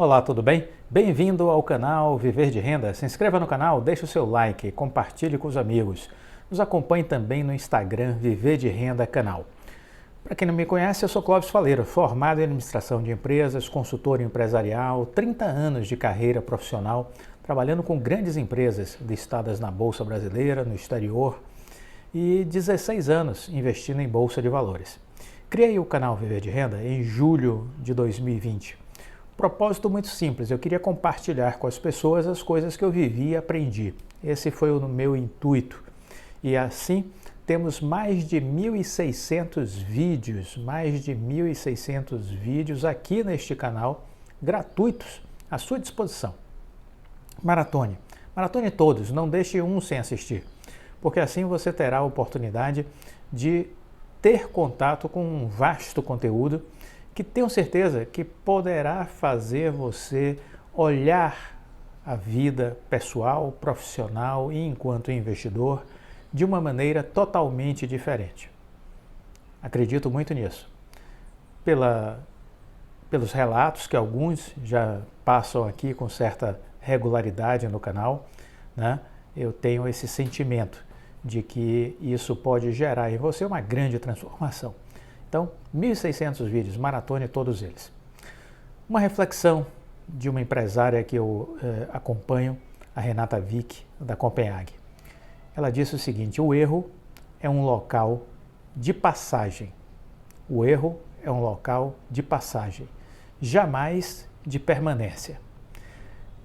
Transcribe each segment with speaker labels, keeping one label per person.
Speaker 1: Olá, tudo bem? Bem-vindo ao canal Viver de Renda. Se inscreva no canal, deixe o seu like, compartilhe com os amigos. Nos acompanhe também no Instagram Viver de Renda Canal. Para quem não me conhece, eu sou Clóvis Faleiro, formado em administração de empresas, consultor empresarial, 30 anos de carreira profissional, trabalhando com grandes empresas listadas na Bolsa Brasileira, no exterior, e 16 anos investindo em Bolsa de Valores. Criei o canal Viver de Renda em julho de 2020. Propósito muito simples, eu queria compartilhar com as pessoas as coisas que eu vivi e aprendi. Esse foi o meu intuito. E assim, temos mais de 1.600 vídeos aqui neste canal, gratuitos, à sua disposição. Maratone todos, não deixe um sem assistir, porque assim você terá a oportunidade de ter contato com um vasto conteúdo que tenho certeza que poderá fazer você olhar a vida pessoal, profissional e enquanto investidor de uma maneira totalmente diferente. Acredito muito nisso. Pelos relatos que alguns já passam aqui com certa regularidade no canal, né, eu tenho esse sentimento de que isso pode gerar em você uma grande transformação. Então, 1.600 vídeos, maratone todos eles. Uma reflexão de uma empresária que eu acompanho, a Renata Vick, da Copenhague. Ela disse o seguinte: o erro é um local de passagem. O erro é um local de passagem, jamais de permanência.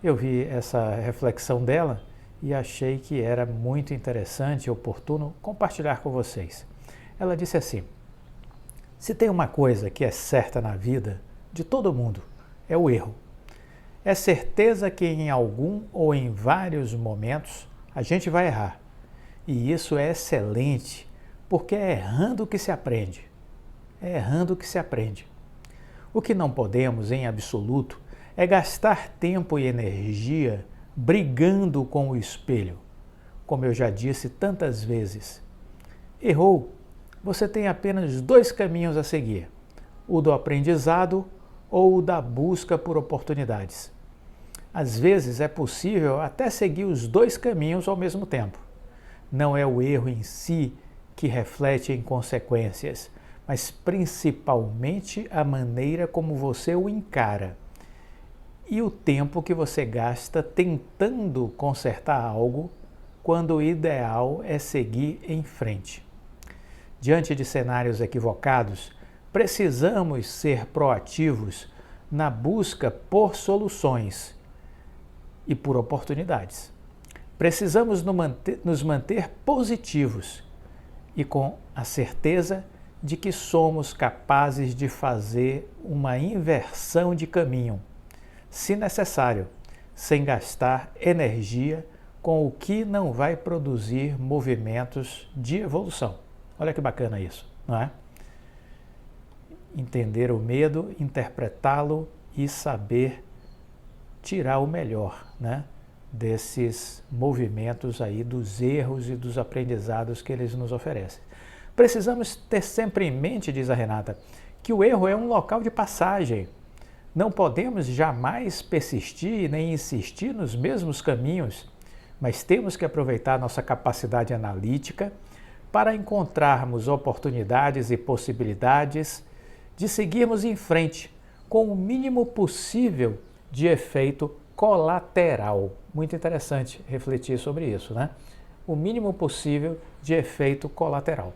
Speaker 1: Eu vi essa reflexão dela e achei que era muito interessante e oportuno compartilhar com vocês. Ela disse assim: se tem uma coisa que é certa na vida de todo mundo, é o erro. É certeza que em algum ou em vários momentos a gente vai errar. E isso é excelente, porque é errando que se aprende. É errando que se aprende. O que não podemos, em absoluto, é gastar tempo e energia brigando com o espelho. Como eu já disse tantas vezes, errou. Você tem apenas dois caminhos a seguir: o do aprendizado ou o da busca por oportunidades. Às vezes é possível até seguir os dois caminhos ao mesmo tempo. Não é o erro em si que reflete em consequências, mas principalmente a maneira como você o encara e o tempo que você gasta tentando consertar algo, quando o ideal é seguir em frente. Diante de cenários equivocados, precisamos ser proativos na busca por soluções e por oportunidades. Precisamos nos manter positivos e com a certeza de que somos capazes de fazer uma inversão de caminho, se necessário, sem gastar energia com o que não vai produzir movimentos de evolução. Olha que bacana isso, não é? Entender o medo, interpretá-lo e saber tirar o melhor, né, desses movimentos aí, dos erros e dos aprendizados que eles nos oferecem. Precisamos ter sempre em mente, diz a Renata, que o erro é um local de passagem. Não podemos jamais persistir nem insistir nos mesmos caminhos, mas temos que aproveitar nossa capacidade analítica para encontrarmos oportunidades e possibilidades de seguirmos em frente com o mínimo possível de efeito colateral. Muito interessante refletir sobre isso, né? O mínimo possível de efeito colateral.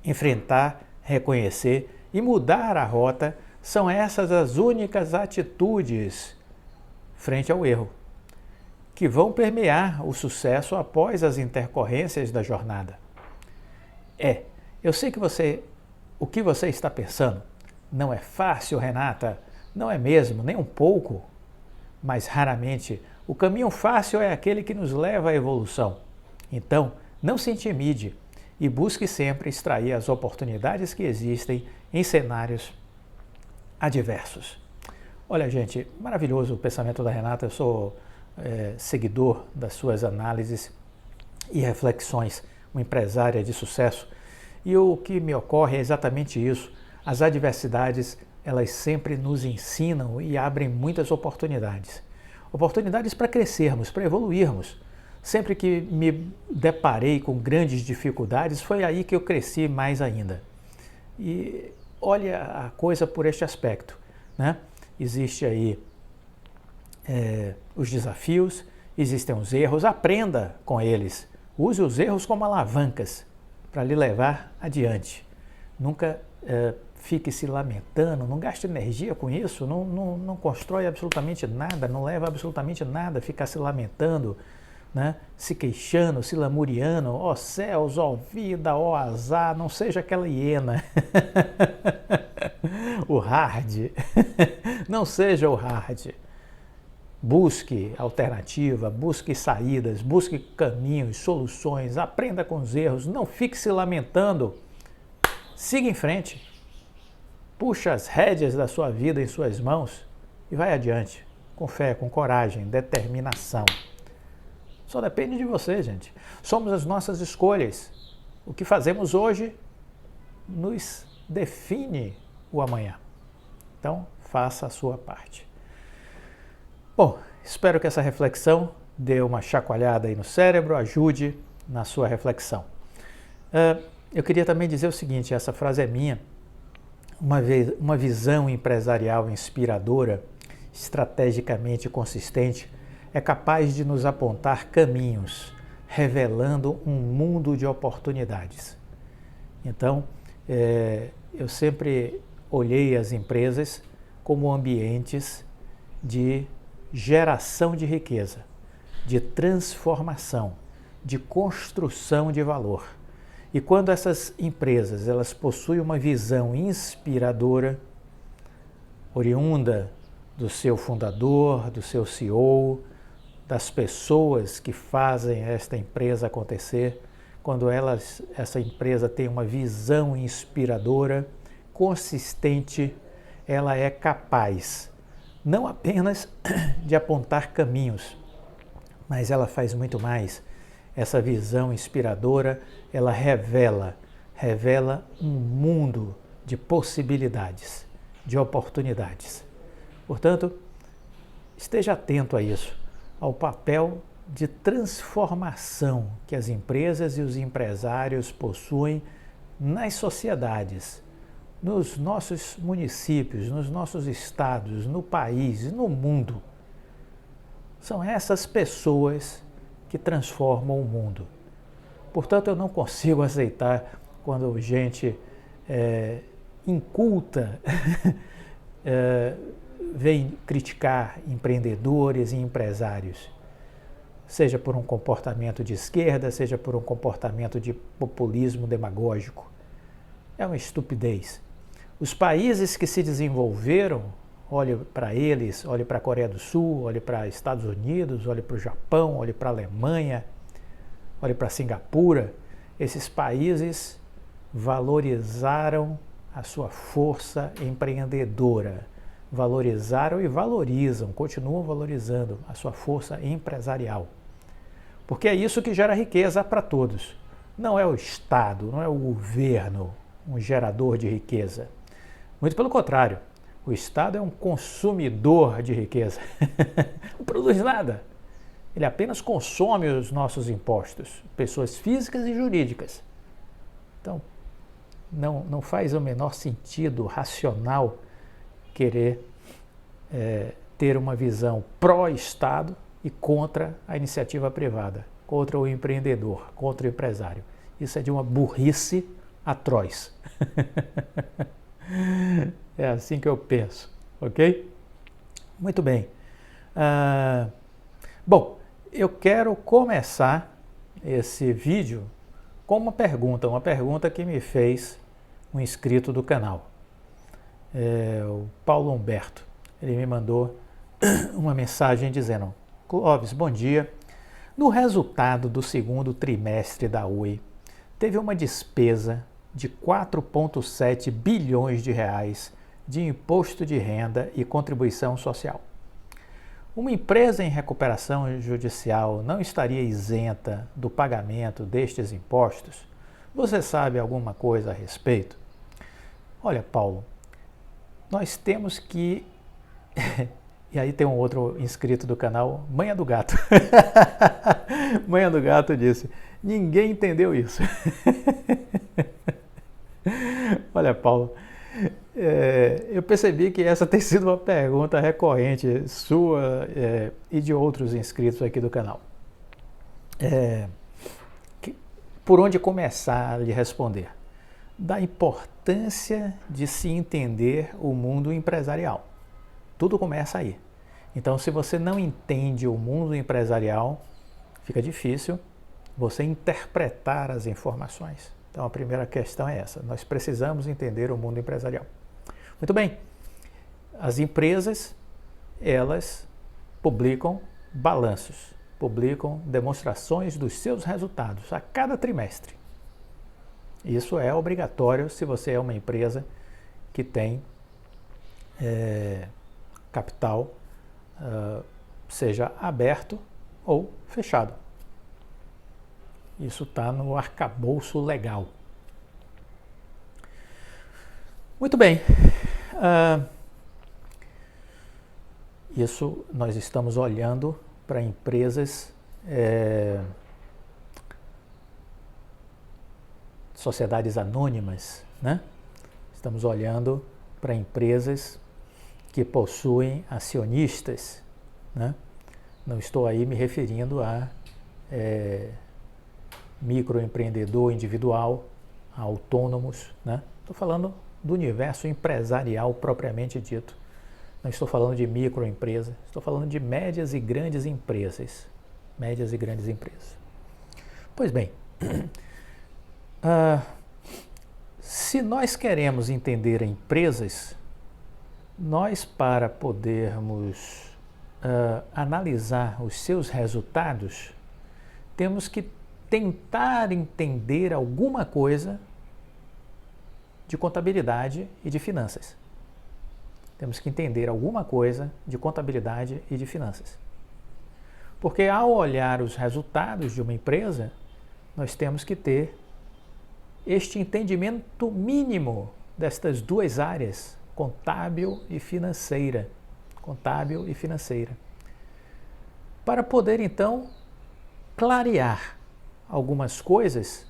Speaker 1: Enfrentar, reconhecer e mudar a rota são essas as únicas atitudes frente ao erro, que vão permear o sucesso após as intercorrências da jornada. Eu sei que o que você está pensando não é fácil, Renata, não é mesmo, nem um pouco, mas raramente o caminho fácil é aquele que nos leva à evolução. Então, não se intimide e busque sempre extrair as oportunidades que existem em cenários adversos. Olha, gente, maravilhoso o pensamento da Renata, eu sou seguidor das suas análises e reflexões, uma empresária de sucesso, e o que me ocorre é exatamente isso: as adversidades elas sempre nos ensinam e abrem muitas oportunidades. Oportunidades para crescermos, para evoluirmos. Sempre que me deparei com grandes dificuldades, foi aí que eu cresci mais ainda. E olha a coisa por este aspecto, né? Existe aí os desafios, existem os erros, aprenda com eles. Use os erros como alavancas para lhe levar adiante. Nunca fique se lamentando, não gaste energia com isso, não constrói absolutamente nada, não leva absolutamente nada ficar se lamentando, né? Se queixando, se lamuriando, ó céus, ó vida, ó azar, não seja aquela hiena, o hard, não seja o hard. Busque alternativa, busque saídas, busque caminhos, soluções, aprenda com os erros, não fique se lamentando, siga em frente, puxa as rédeas da sua vida em suas mãos e vai adiante, com fé, com coragem, determinação. Só depende de você, gente. Somos as nossas escolhas. O que fazemos hoje nos define o amanhã. Então, faça a sua parte. Bom, espero que essa reflexão dê uma chacoalhada aí no cérebro, ajude na sua reflexão. Eu queria também dizer o seguinte, essa frase é minha, uma visão empresarial inspiradora, estrategicamente consistente, é capaz de nos apontar caminhos, revelando um mundo de oportunidades. Então, eu sempre olhei as empresas como ambientes de geração de riqueza, de transformação, de construção de valor. E quando essas empresas elas possuem uma visão inspiradora, oriunda do seu fundador, do seu CEO, das pessoas que fazem esta empresa acontecer, quando essa empresa tem uma visão inspiradora, consistente, ela é capaz não apenas de apontar caminhos, mas ela faz muito mais. Essa visão inspiradora, ela revela um mundo de possibilidades, de oportunidades. Portanto, esteja atento a isso, ao papel de transformação que as empresas e os empresários possuem nas sociedades, nos nossos municípios, nos nossos estados, no país e no mundo. São essas pessoas que transformam o mundo. Portanto, eu não consigo aceitar quando gente inculta vem criticar empreendedores e empresários, seja por um comportamento de esquerda, seja por um comportamento de populismo demagógico. É uma estupidez. Os países que se desenvolveram, olhe para eles, olhe para a Coreia do Sul, olhe para Estados Unidos, olhe para o Japão, olhe para a Alemanha, olhe para Singapura, esses países valorizaram a sua força empreendedora, valorizaram e valorizam, continuam valorizando a sua força empresarial. Porque é isso que gera riqueza para todos. Não é o Estado, não é o governo um gerador de riqueza. Muito pelo contrário, o Estado é um consumidor de riqueza. Não produz nada. Ele apenas consome os nossos impostos, pessoas físicas e jurídicas. Então, não faz o menor sentido racional querer ter uma visão pró-Estado e contra a iniciativa privada, contra o empreendedor, contra o empresário. Isso é de uma burrice atroz. É assim que eu penso, ok? Muito bem. Bom, eu quero começar esse vídeo com uma pergunta que me fez um inscrito do canal, o Paulo Humberto. Ele me mandou uma mensagem dizendo: Clóvis, bom dia. No resultado do segundo trimestre da Oi, teve uma despesa de 4,7 bilhões de reais de imposto de renda e contribuição social. Uma empresa em recuperação judicial não estaria isenta do pagamento destes impostos? Você sabe alguma coisa a respeito? Olha, Paulo, nós temos que... E aí tem um outro inscrito do canal, Manha do Gato. Manha do Gato disse, ninguém entendeu isso. Olha, Paulo, eu percebi que essa tem sido uma pergunta recorrente sua e de outros inscritos aqui do canal. Por onde começar a lhe responder? Da importância de se entender o mundo empresarial. Tudo começa aí. Então, se você não entende o mundo empresarial, fica difícil você interpretar as informações. Então, a primeira questão é essa. Nós precisamos entender o mundo empresarial. Muito bem. As empresas, elas publicam balanços, publicam demonstrações dos seus resultados a cada trimestre. Isso é obrigatório se você é uma empresa que tem capital, seja aberto ou fechado. Isso está no arcabouço legal. Muito bem. Isso nós estamos olhando para empresas, sociedades anônimas, né? Estamos olhando para empresas que possuem acionistas, né? Não estou aí me referindo a microempreendedor individual, a autônomos, né? Estou falando do universo empresarial propriamente dito. Não estou falando de microempresa, estou falando de médias e grandes empresas. Médias e grandes empresas. Pois bem, se nós queremos entender empresas, nós, para podermos analisar os seus resultados, temos que tentar entender alguma coisa de contabilidade e de finanças. Temos que entender alguma coisa de contabilidade e de finanças. Porque ao olhar os resultados de uma empresa, nós temos que ter este entendimento mínimo destas duas áreas, contábil e financeira. Contábil e financeira. Para poder, então, clarear algumas coisas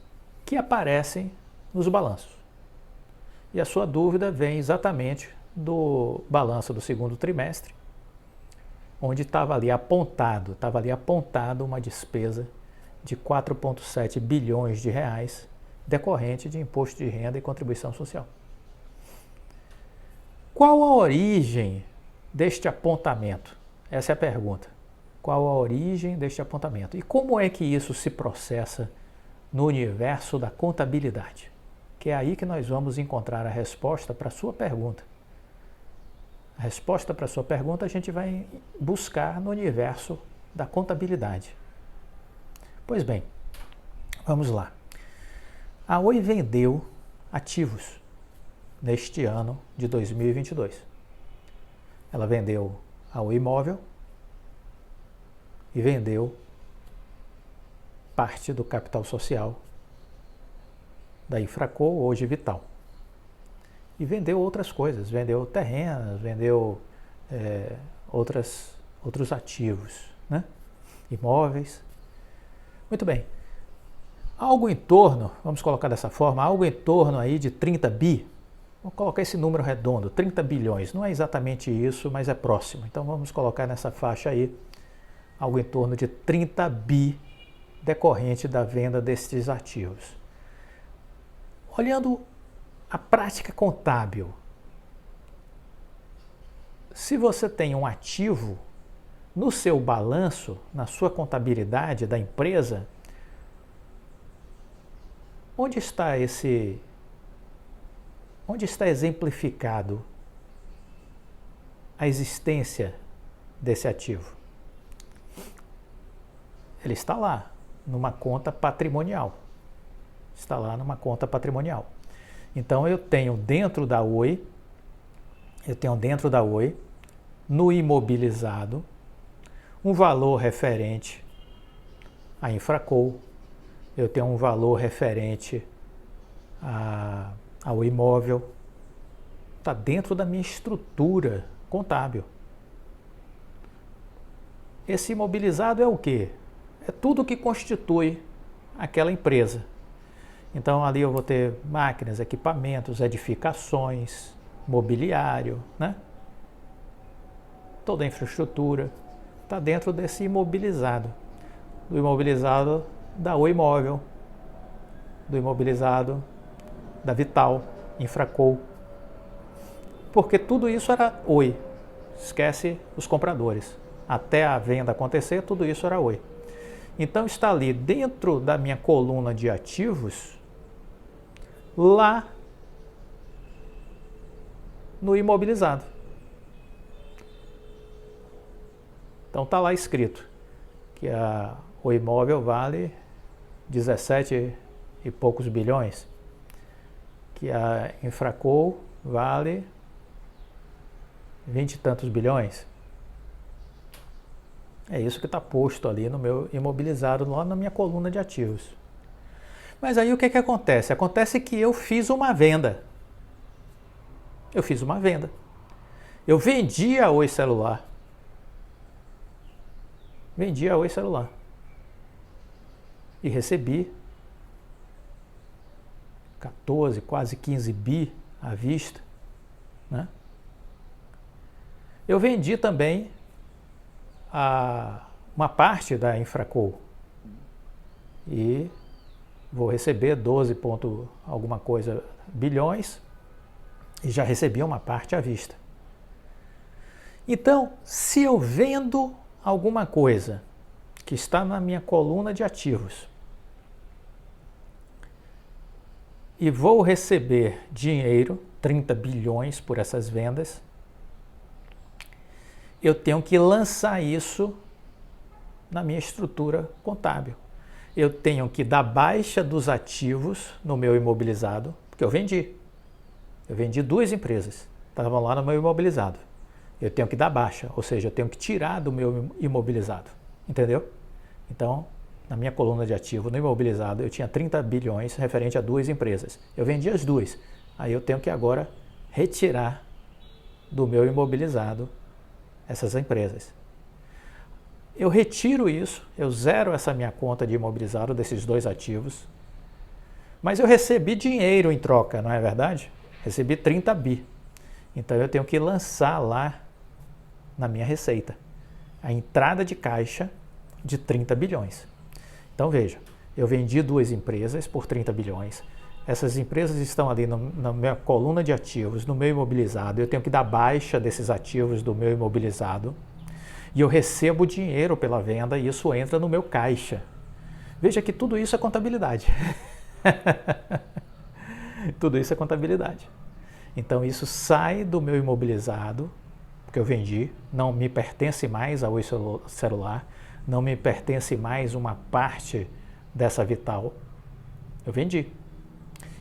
Speaker 1: que aparecem nos balanços. E a sua dúvida vem exatamente do balanço do segundo trimestre, onde estava ali apontado uma despesa de 4,7 bilhões de reais decorrente de imposto de renda e contribuição social. Qual a origem deste apontamento? Essa é a pergunta. Qual a origem deste apontamento? E como é que isso se processa no universo da contabilidade? Que é aí que nós vamos encontrar a resposta para a sua pergunta. A resposta para a sua pergunta a gente vai buscar no universo da contabilidade. Pois bem, vamos lá. A Oi vendeu ativos neste ano de 2022. Ela vendeu a Oi Imóvel e vendeu parte do capital social da Infraco, hoje Vital. E vendeu outras coisas, vendeu terrenos, vendeu outros ativos, né? Imóveis. Muito bem. Algo em torno, vamos colocar dessa forma, algo em torno aí de 30 bi. Vamos colocar esse número redondo, 30 bilhões. Não é exatamente isso, mas é próximo. Então vamos colocar nessa faixa aí algo em torno de 30 bi decorrente da venda destes ativos. Olhando a prática contábil, se você tem um ativo no seu balanço, na sua contabilidade da empresa, onde está exemplificado a existência desse ativo? Ele está lá, numa conta patrimonial. Está lá numa conta patrimonial. Então eu tenho dentro da Oi, no imobilizado, um valor referente à Infraco, eu tenho um valor referente ao imóvel, está dentro da minha estrutura contábil. Esse imobilizado é o quê? É tudo que constitui aquela empresa. Então ali eu vou ter máquinas, equipamentos, edificações, mobiliário, né? Toda a infraestrutura está dentro desse imobilizado. Do imobilizado da Oi Móvel, do imobilizado da Vital, Infraco. Porque tudo isso era Oi. Esquece os compradores. Até a venda acontecer, tudo isso era Oi. Então está ali dentro da minha coluna de ativos, lá no imobilizado. Então está lá escrito que o imóvel vale 17 e poucos bilhões, que a Infraco vale 20 e tantos bilhões. É isso que está posto ali no meu imobilizado, lá na minha coluna de ativos. Mas aí o que acontece? Acontece que eu fiz uma venda. Eu fiz uma venda. Eu vendi a Oi Celular. Vendi a Oi Celular. E recebi 14, quase 15 bi à vista, né? Eu vendi também uma parte da Infraco e vou receber 12 ponto alguma coisa bilhões e já recebi uma parte à vista. Então, se eu vendo alguma coisa que está na minha coluna de ativos e vou receber dinheiro, 30 bilhões por essas vendas, eu tenho que lançar isso na minha estrutura contábil. Eu tenho que dar baixa dos ativos no meu imobilizado, porque eu vendi. Eu vendi 2 empresas, estavam lá no meu imobilizado. Eu tenho que dar baixa, ou seja, eu tenho que tirar do meu imobilizado, entendeu? Então, na minha coluna de ativo, no imobilizado, eu tinha 30 bilhões referente a 2 empresas. Eu vendi as 2, aí eu tenho que agora retirar do meu imobilizado essas empresas. Eu retiro isso, eu zero essa minha conta de imobilizado desses 2 ativos, mas eu recebi dinheiro em troca, não é verdade? Recebi 30 bi. Então eu tenho que lançar lá na minha receita a entrada de caixa de 30 bilhões. Então veja, eu vendi 2 empresas por 30 bilhões. Essas empresas estão ali na minha coluna de ativos, no meu imobilizado. Eu tenho que dar baixa desses ativos do meu imobilizado e eu recebo dinheiro pela venda e isso entra no meu caixa. Veja que tudo isso é contabilidade. Tudo isso é contabilidade. Então isso sai do meu imobilizado, porque eu vendi, não me pertence mais a Oi Celular, não me pertence mais uma parte dessa Vital. Eu vendi.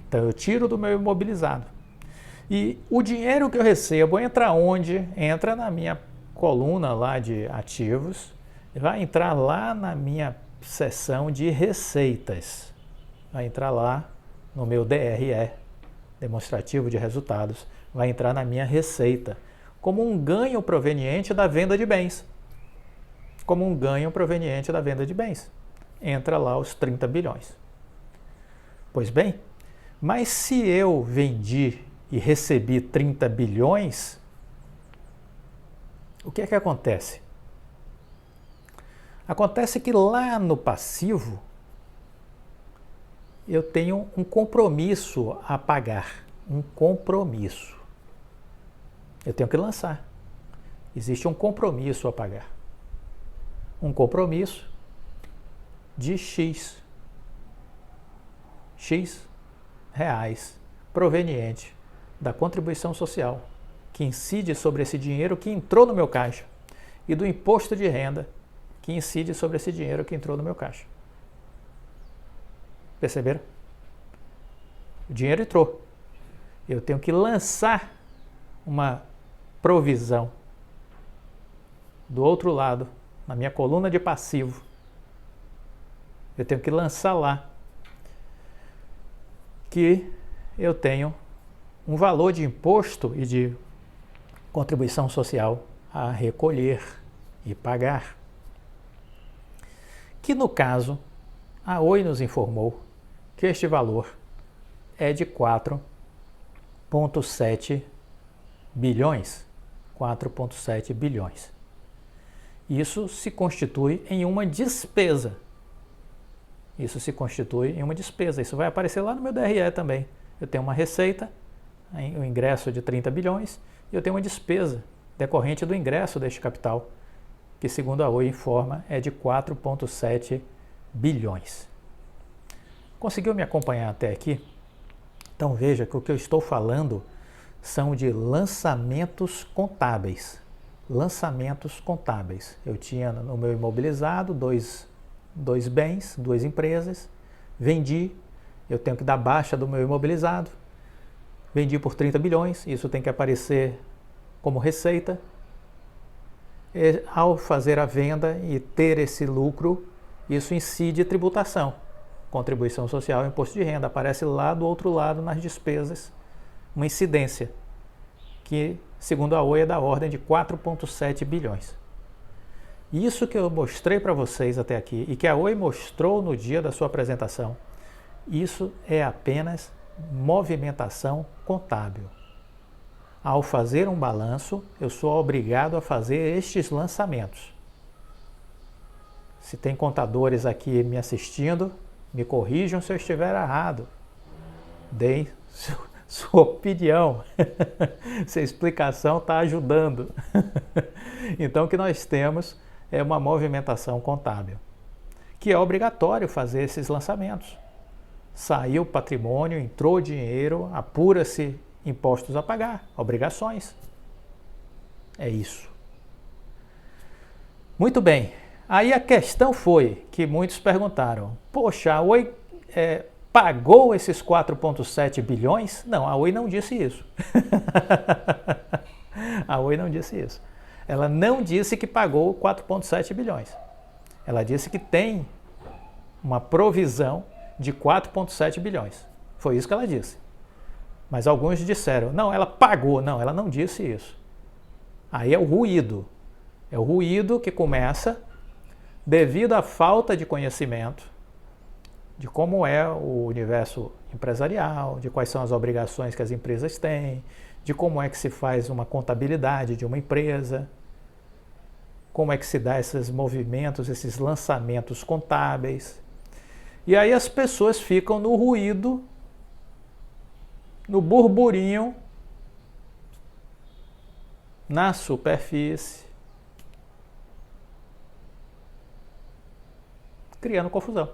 Speaker 1: Então eu tiro do meu imobilizado. E o dinheiro que eu recebo entra onde? Entra na minha coluna lá de ativos, vai entrar lá na minha seção de receitas. Vai entrar lá no meu DRE, demonstrativo de resultados, vai entrar na minha receita, como um ganho proveniente da venda de bens. Como um ganho proveniente da venda de bens. Entra lá os 30 bilhões. Pois bem, mas se eu vendi e recebi 30 bilhões, o que é que acontece? Acontece que lá no passivo eu tenho um compromisso a pagar. Um compromisso. Eu tenho que lançar. Existe um compromisso a pagar. Um compromisso de X reais proveniente da contribuição social que incide sobre esse dinheiro que entrou no meu caixa e do imposto de renda que incide sobre esse dinheiro que entrou no meu caixa. Perceberam? O dinheiro entrou. Eu tenho que lançar uma provisão do outro lado, na minha coluna de passivo. Eu tenho que lançar lá que eu tenho um valor de imposto e de contribuição social a recolher e pagar. Que no caso, a Oi nos informou que este valor é de 4,7 bilhões. 4,7 bilhões. Isso se constitui em uma despesa. Isso se constitui em uma despesa. Isso vai aparecer lá no meu DRE também. Eu tenho uma receita, o ingresso de 30 bilhões, e eu tenho uma despesa decorrente do ingresso deste capital, que segundo a Oi informa é de 4,7 bilhões. Conseguiu me acompanhar até aqui? Então veja que o que eu estou falando são de lançamentos contábeis. Lançamentos contábeis. Eu tinha no meu imobilizado dois bens, duas empresas, vendi, eu tenho que dar baixa do meu imobilizado, vendi por 30 bilhões, isso tem que aparecer como receita. E, ao fazer a venda e ter esse lucro, isso incide tributação, contribuição social e imposto de renda, aparece lá do outro lado nas despesas, uma incidência que, segundo a Oi, é da ordem de 4,7 bilhões. Isso que eu mostrei para vocês até aqui e que a Oi mostrou no dia da sua apresentação, isso é apenas movimentação contábil. Ao fazer um balanço, eu sou obrigado a fazer estes lançamentos. Se tem contadores aqui me assistindo, me corrijam se eu estiver errado. Deem sua opinião. Se a explicação está ajudando. Então, o que nós temos é uma movimentação contábil, que é obrigatório fazer esses lançamentos. Saiu patrimônio, entrou dinheiro, apura-se impostos a pagar, obrigações. É isso. Muito bem. Aí a questão foi que muitos perguntaram, poxa, a Oi pagou esses 4,7 bilhões? Não, a Oi não disse isso. A Oi não disse isso. Ela não disse que pagou 4,7 bilhões. Ela disse que tem uma provisão de 4,7 bilhões. Foi isso que ela disse. Mas alguns disseram, não, ela pagou. Não, ela não disse isso. Aí é o ruído. É o ruído que começa devido à falta de conhecimento de como é o universo empresarial, de quais são as obrigações que as empresas têm, de como é que se faz uma contabilidade de uma empresa, como é que se dá esses movimentos, esses lançamentos contábeis. E aí as pessoas ficam no ruído, no burburinho, na superfície, criando confusão.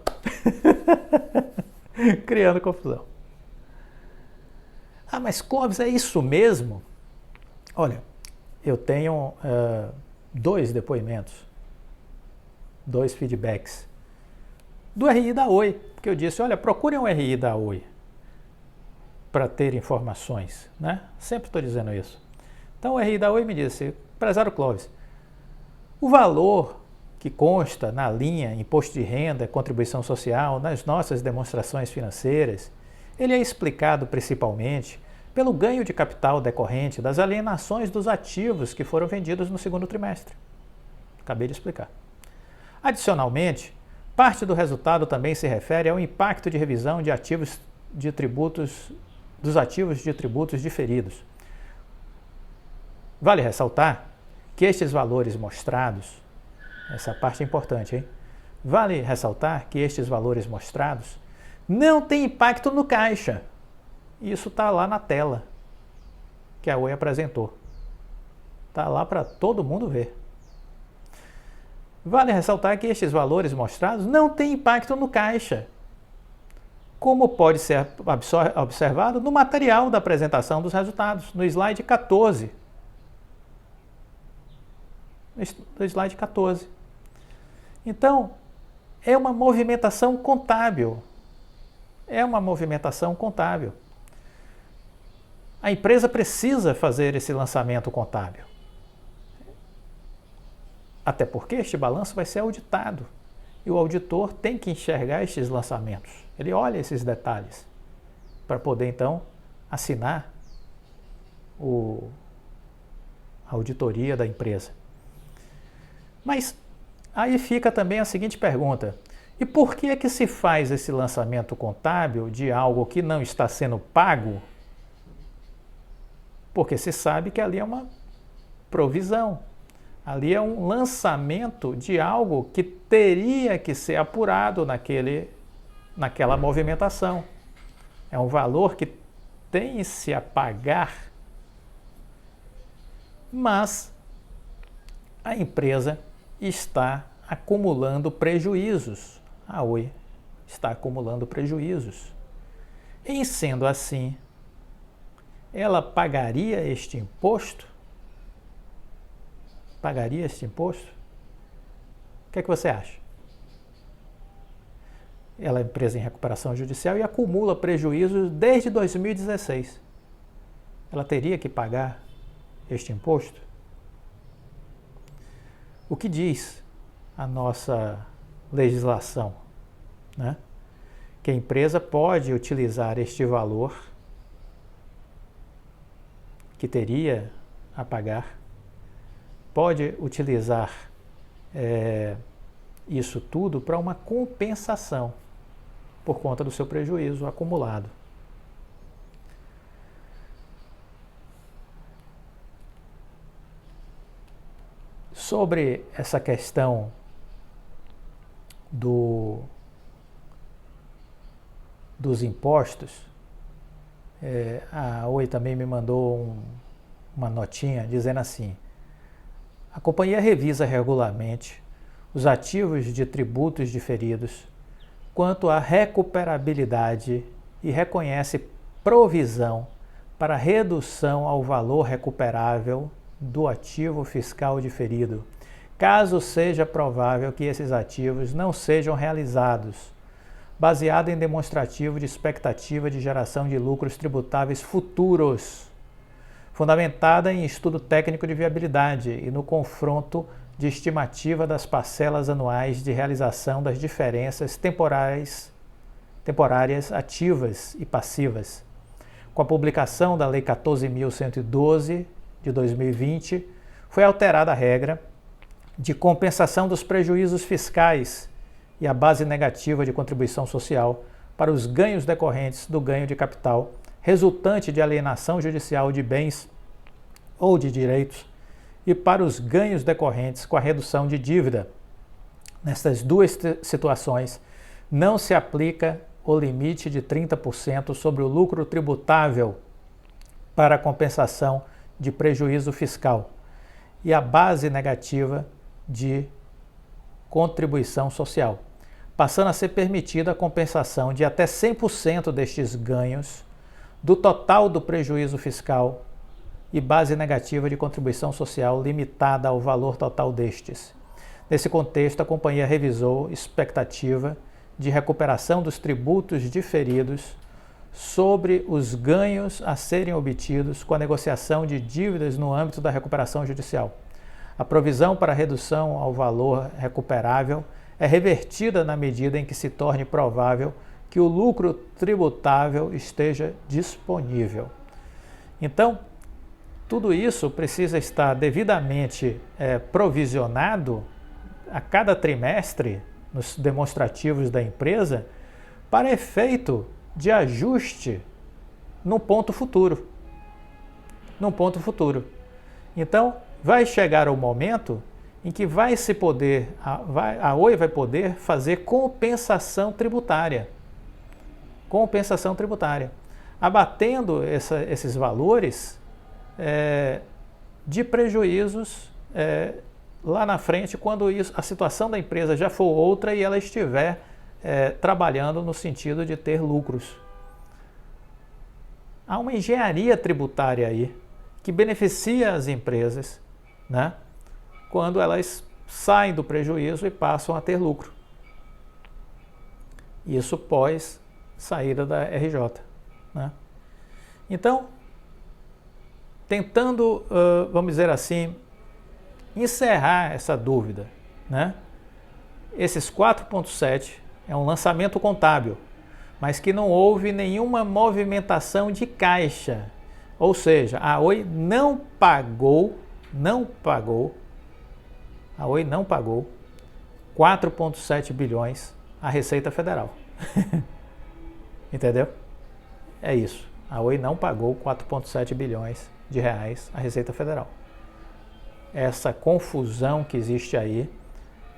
Speaker 1: Criando confusão. Ah, mas Clóvis, é isso mesmo? Olha, eu tenho 2 depoimentos, 2 feedbacks do RI da Oi, porque eu disse, olha, procurem o RI da Oi para ter informações, né? Sempre estou dizendo isso. Então o RI da Oi me disse, prezado Clóvis, o valor que consta na linha imposto de renda, contribuição social, nas nossas demonstrações financeiras, ele é explicado principalmente pelo ganho de capital decorrente das alienações dos ativos que foram vendidos no segundo trimestre. Acabei de explicar. Adicionalmente, parte do resultado também se refere ao impacto de revisão de ativos de tributos, dos ativos de tributos diferidos. Vale ressaltar que estes valores mostrados, essa parte é importante, hein? Vale ressaltar que estes valores mostrados não têm impacto no caixa. Isso está lá na tela que a Oi apresentou. Está lá para todo mundo ver. Vale ressaltar que estes valores mostrados não têm impacto no caixa, como pode ser observado no material da apresentação dos resultados, no slide 14. No slide 14. Então, é uma movimentação contábil. É uma movimentação contábil. A empresa precisa fazer esse lançamento contábil. Até porque este balanço vai ser auditado. E o auditor tem que enxergar estes lançamentos. Ele olha esses detalhes para poder, então, assinar a auditoria da empresa. Mas aí fica também a seguinte pergunta: e por que é que se faz esse lançamento contábil de algo que não está sendo pago? Porque se sabe que ali é uma provisão, ali é um lançamento de algo que teria que ser apurado naquela movimentação. É um valor que tem-se a pagar, mas a empresa está acumulando prejuízos. A Oi está acumulando prejuízos. Em sendo assim, ela pagaria este imposto? Pagaria este imposto? O que é que você acha? Ela é empresa em recuperação judicial e acumula prejuízos desde 2016. Ela teria que pagar este imposto? O que diz a nossa legislação, né? Que a empresa pode utilizar este valor que teria a pagar, pode utilizar isso tudo para uma compensação por conta do seu prejuízo acumulado. Sobre essa questão dos impostos, a Oi também me mandou uma notinha dizendo assim: a companhia revisa regularmente os ativos de tributos diferidos quanto à recuperabilidade e reconhece provisão para redução ao valor recuperável do ativo fiscal diferido, caso seja provável que esses ativos não sejam realizados, baseado em demonstrativo de expectativa de geração de lucros tributáveis futuros, fundamentada em estudo técnico de viabilidade e no confronto de estimativa das parcelas anuais de realização das diferenças temporárias ativas e passivas. Com a publicação da Lei 14.112 de 2020, foi alterada a regra de compensação dos prejuízos fiscais e a base negativa de contribuição social para os ganhos decorrentes do ganho de capital resultante de alienação judicial de bens ou de direitos e para os ganhos decorrentes com a redução de dívida. Nestas duas situações, não se aplica o limite de 30% sobre o lucro tributável para a compensação de prejuízo fiscal e a base negativa de contribuição social, passando a ser permitida a compensação de até 100% destes ganhos do total do prejuízo fiscal e base negativa de contribuição social limitada ao valor total destes. Nesse contexto, a companhia revisou expectativa de recuperação dos tributos diferidos sobre os ganhos a serem obtidos com a negociação de dívidas no âmbito da recuperação judicial. A provisão para redução ao valor recuperável é revertida na medida em que se torne provável que o lucro tributável esteja disponível. Então, tudo isso precisa estar devidamente provisionado a cada trimestre nos demonstrativos da empresa para efeito de ajuste no ponto futuro. Então, vai chegar o momento em que a Oi vai poder fazer compensação tributária, abatendo esses valores de prejuízos lá na frente, quando a situação da empresa já for outra e ela estiver trabalhando no sentido de ter lucros. Há uma engenharia tributária aí que beneficia as empresas, né, quando elas saem do prejuízo e passam a ter lucro. Isso pós saída da RJ, né? Então, tentando, vamos dizer assim, encerrar essa dúvida, né? Esses 4,7 é um lançamento contábil, mas que não houve nenhuma movimentação de caixa. Ou seja, a Oi não pagou 4,7 bilhões à Receita Federal. Entendeu? É isso. A Oi não pagou 4,7 bilhões de reais à Receita Federal. Essa confusão que existe aí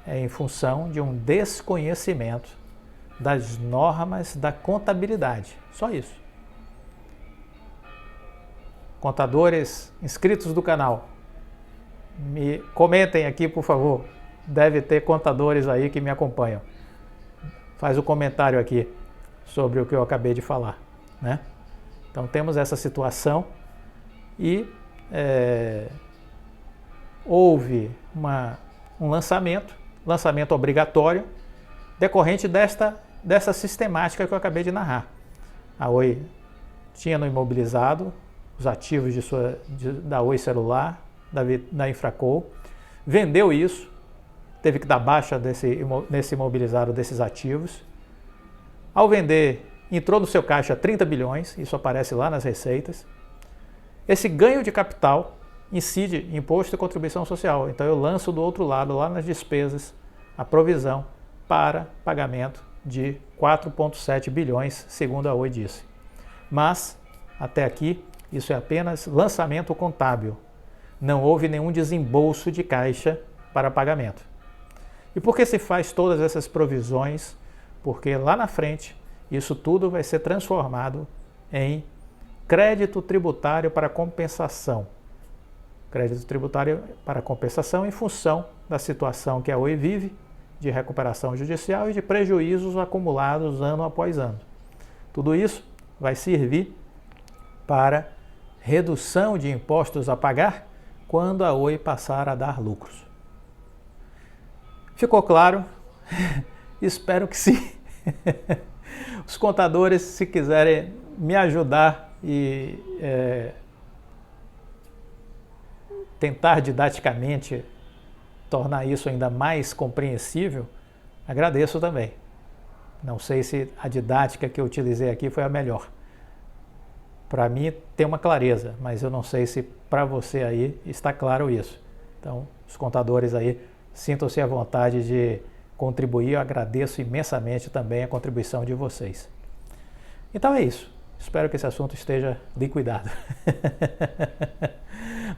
Speaker 1: é em função de um desconhecimento das normas da contabilidade. Só isso. Contadores inscritos do canal, me comentem aqui, por favor. Deve ter contadores aí que me acompanham. Faz o comentário aqui sobre o que eu acabei de falar, né? Então temos essa situação e houve um lançamento obrigatório decorrente dessa sistemática que eu acabei de narrar. A Oi tinha no imobilizado os ativos da Oi Celular, da Infraco, vendeu isso, teve que dar baixa nesse imobilizado desses ativos. Ao vender, entrou no seu caixa 30 bilhões, isso aparece lá nas receitas. Esse ganho de capital incide imposto e contribuição social. Então eu lanço do outro lado, lá nas despesas, a provisão para pagamento de 4,7 bilhões, segundo a Oi disse. Mas, até aqui, isso é apenas lançamento contábil. Não houve nenhum desembolso de caixa para pagamento. E por que se faz todas essas provisões? Porque lá na frente, isso tudo vai ser transformado em crédito tributário para compensação. Crédito tributário para compensação em função da situação que a Oi vive, de recuperação judicial e de prejuízos acumulados ano após ano. Tudo isso vai servir para redução de impostos a pagar quando a Oi passar a dar lucros. Ficou claro? Espero que sim. Os contadores, se quiserem me ajudar e tentar didaticamente tornar isso ainda mais compreensível, agradeço também. Não sei se a didática que eu utilizei aqui foi a melhor. Para mim tem uma clareza, mas eu não sei se para você aí está claro isso. Então, os contadores aí, sintam-se à vontade de contribuir. Eu agradeço imensamente também a contribuição de vocês. Então é isso. Espero que esse assunto esteja liquidado.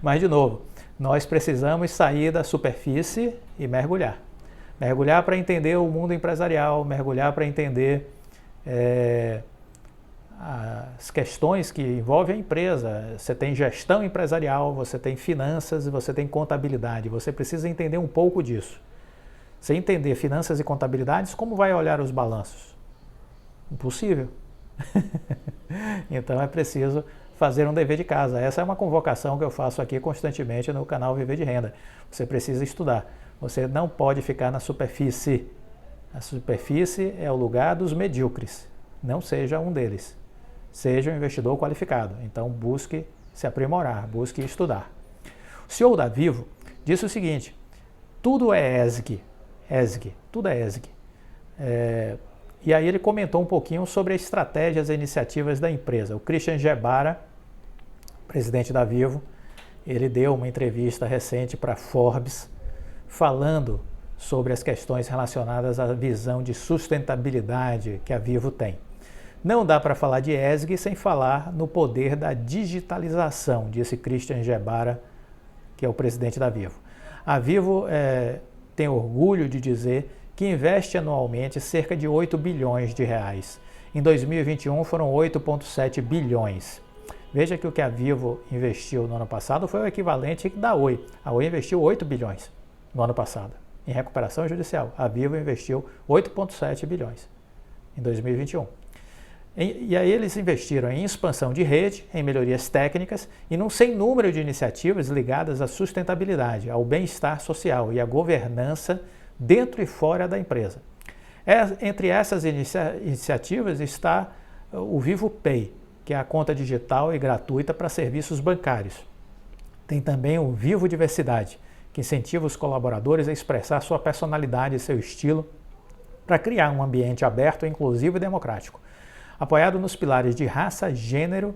Speaker 1: Mas, de novo, nós precisamos sair da superfície e mergulhar. Mergulhar para entender o mundo empresarial, mergulhar para entender as questões que envolvem a empresa. Você tem gestão empresarial, você tem finanças e você tem contabilidade. Você precisa entender um pouco disso. Sem entender finanças e contabilidades, como vai olhar os balanços? Impossível. Então é preciso fazer um dever de casa. Essa é uma convocação que eu faço aqui constantemente no canal Viver de Renda. Você precisa estudar. Você não pode ficar na superfície. A superfície é o lugar dos medíocres. Não seja um deles. Seja um investidor qualificado. Então busque se aprimorar, busque estudar. O CEO da Vivo disse o seguinte: tudo é ESG. Tudo é ESG. E aí ele comentou um pouquinho sobre as estratégias e iniciativas da empresa. O Christian Gebara, presidente da Vivo, ele deu uma entrevista recente para Forbes, falando sobre as questões relacionadas à visão de sustentabilidade que a Vivo tem. Não dá para falar de ESG sem falar no poder da digitalização, disse Christian Gebara, que é o presidente da Vivo. A Vivo tem orgulho de dizer que investe anualmente cerca de 8 bilhões de reais. Em 2021 foram 8,7 bilhões. Veja que o que a Vivo investiu no ano passado foi o equivalente da Oi. A Oi investiu 8 bilhões no ano passado em recuperação judicial. A Vivo investiu 8,7 bilhões em 2021. E aí eles investiram em expansão de rede, em melhorias técnicas e num sem número de iniciativas ligadas à sustentabilidade, ao bem-estar social e à governança dentro e fora da empresa. Entre essas iniciativas está o Vivo Pay, que é a conta digital e gratuita para serviços bancários. Tem também o Vivo Diversidade, que incentiva os colaboradores a expressar sua personalidade e seu estilo para criar um ambiente aberto, inclusivo e democrático, apoiado nos pilares de raça, gênero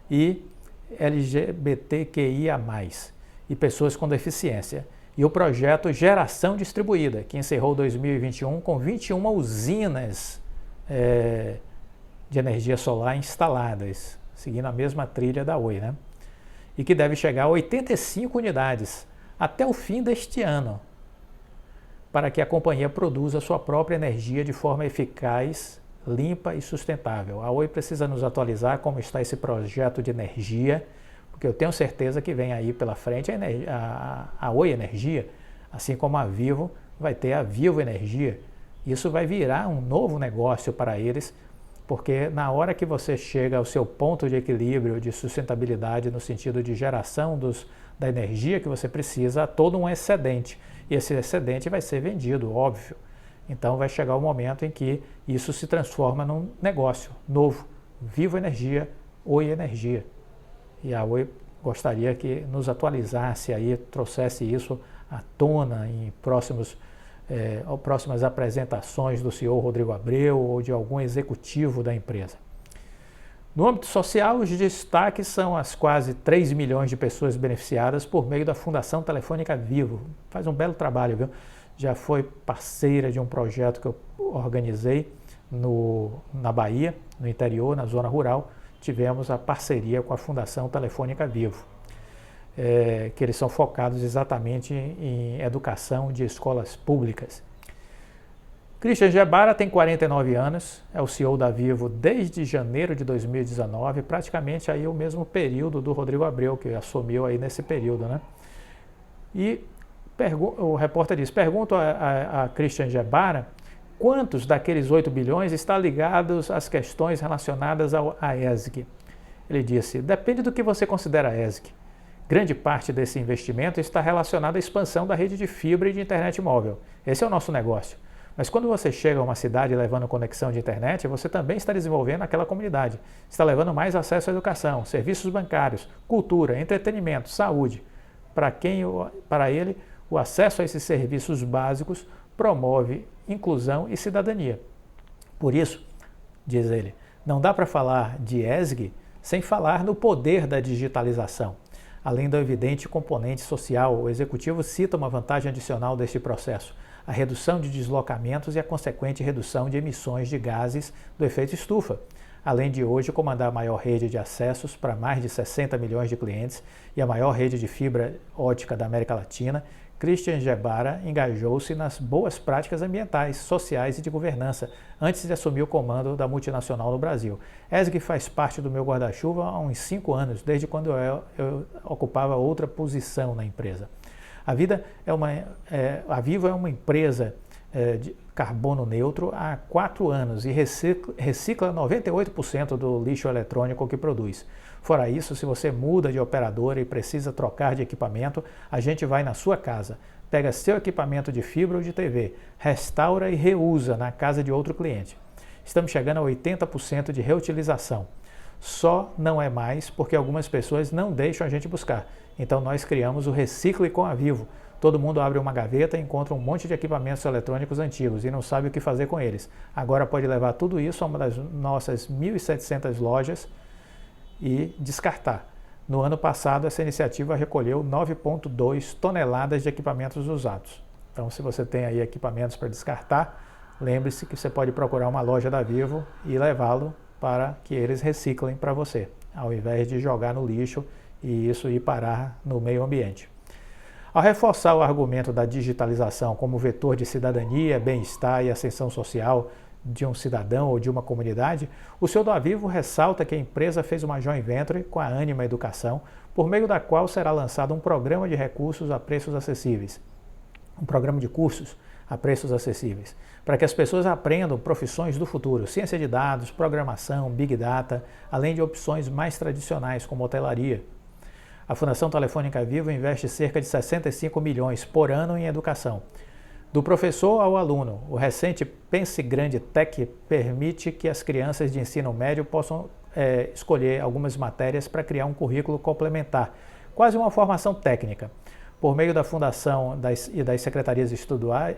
Speaker 1: e LGBTQIA+, e pessoas com deficiência. E o projeto Geração Distribuída, que encerrou 2021 com 21 usinas de energia solar instaladas, seguindo a mesma trilha da Oi, né? E que deve chegar a 85 unidades até o fim deste ano, para que a companhia produza sua própria energia de forma eficaz, limpa e sustentável. A Oi precisa nos atualizar como está esse projeto de energia, porque eu tenho certeza que vem aí pela frente a Oi Energia, assim como a Vivo vai ter a Vivo Energia. Isso vai virar um novo negócio para eles, porque na hora que você chega ao seu ponto de equilíbrio, de sustentabilidade, no sentido de geração da energia que você precisa, há todo um excedente. E esse excedente vai ser vendido, óbvio. Então vai chegar o momento em que isso se transforma num negócio novo. Vivo Energia, Oi Energia. E a Oi gostaria que nos atualizasse aí, trouxesse isso à tona em próximas apresentações do senhor Rodrigo Abreu ou de algum executivo da empresa. No âmbito social, os destaques são as quase 3 milhões de pessoas beneficiadas por meio da Fundação Telefônica Vivo. Faz um belo trabalho, viu? Já foi parceira de um projeto que eu organizei na Bahia, no interior, na zona rural. Tivemos a parceria com a Fundação Telefônica Vivo, que eles são focados exatamente em educação de escolas públicas. Christian Gebara tem 49 anos, é o CEO da Vivo desde janeiro de 2019, praticamente aí o mesmo período do Rodrigo Abreu, que assumiu aí nesse período, né? E o repórter diz, pergunto a Christian Gebara quantos daqueles 8 bilhões estão ligados às questões relacionadas à ESG. Ele disse, depende do que você considera ESG. Grande parte desse investimento está relacionado à expansão da rede de fibra e de internet móvel. Esse é o nosso negócio. Mas quando você chega a uma cidade levando conexão de internet, você também está desenvolvendo aquela comunidade. Está levando mais acesso à educação, serviços bancários, cultura, entretenimento, saúde. Para ele, o acesso a esses serviços básicos promove inclusão e cidadania. Por isso, diz ele, não dá para falar de ESG sem falar no poder da digitalização. Além do evidente componente social, o executivo cita uma vantagem adicional deste processo, a redução de deslocamentos e a consequente redução de emissões de gases do efeito estufa. Além de hoje comandar a maior rede de acessos para mais de 60 milhões de clientes e a maior rede de fibra ótica da América Latina, Christian Gebara engajou-se nas boas práticas ambientais, sociais e de governança antes de assumir o comando da multinacional no Brasil. ESG faz parte do meu guarda-chuva há uns 5 anos, desde quando eu ocupava outra posição na empresa. A Vivo é uma empresa de carbono neutro há 4 anos e recicla 98% do lixo eletrônico que produz. Fora isso, se você muda de operadora e precisa trocar de equipamento, a gente vai na sua casa, pega seu equipamento de fibra ou de TV, restaura e reusa na casa de outro cliente. Estamos chegando a 80% de reutilização. Só não é mais porque algumas pessoas não deixam a gente buscar. Então nós criamos o Recicle com a Vivo. Todo mundo abre uma gaveta e encontra um monte de equipamentos eletrônicos antigos e não sabe o que fazer com eles. Agora pode levar tudo isso a uma das nossas 1.700 lojas e descartar. No ano passado, essa iniciativa recolheu 9,2 toneladas de equipamentos usados. Então, se você tem aí equipamentos para descartar, lembre-se que você pode procurar uma loja da Vivo e levá-lo para que eles reciclem para você, ao invés de jogar no lixo e isso ir parar no meio ambiente. Ao reforçar o argumento da digitalização como vetor de cidadania, bem-estar e ascensão social de um cidadão ou de uma comunidade, o CEO da Vivo ressalta que a empresa fez uma joint venture com a Anima Educação, por meio da qual será lançado um programa de recursos a preços acessíveis, um programa de cursos a preços acessíveis, para que as pessoas aprendam profissões do futuro, ciência de dados, programação, big data, além de opções mais tradicionais como hotelaria. A Fundação Telefônica Vivo investe cerca de 65 milhões por ano em educação. Do professor ao aluno, o recente Pense Grande Tech permite que as crianças de ensino médio possam escolher algumas matérias para criar um currículo complementar, quase uma formação técnica. Por meio da Fundação e das secretarias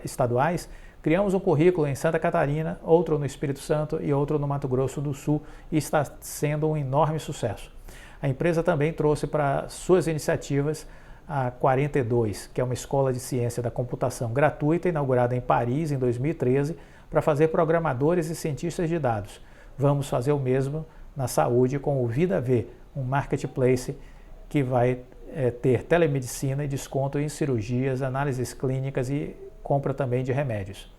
Speaker 1: estaduais, criamos um currículo em Santa Catarina, outro no Espírito Santo e outro no Mato Grosso do Sul e está sendo um enorme sucesso. A empresa também trouxe para suas iniciativas a 42, que é uma escola de ciência da computação gratuita, inaugurada em Paris em 2013, para fazer programadores e cientistas de dados. Vamos fazer o mesmo na saúde com o Vida V, um marketplace que vai ter telemedicina e desconto em cirurgias, análises clínicas e compra também de remédios.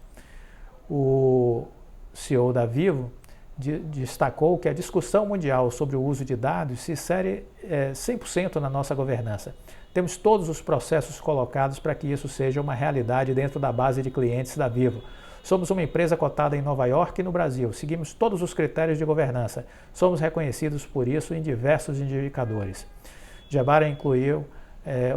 Speaker 1: O CEO da Vivo destacou que a discussão mundial sobre o uso de dados se insere 100% na nossa governança. Temos todos os processos colocados para que isso seja uma realidade dentro da base de clientes da Vivo. Somos uma empresa cotada em Nova York e no Brasil. Seguimos todos os critérios de governança. Somos reconhecidos por isso em diversos indicadores. Jabara incluiu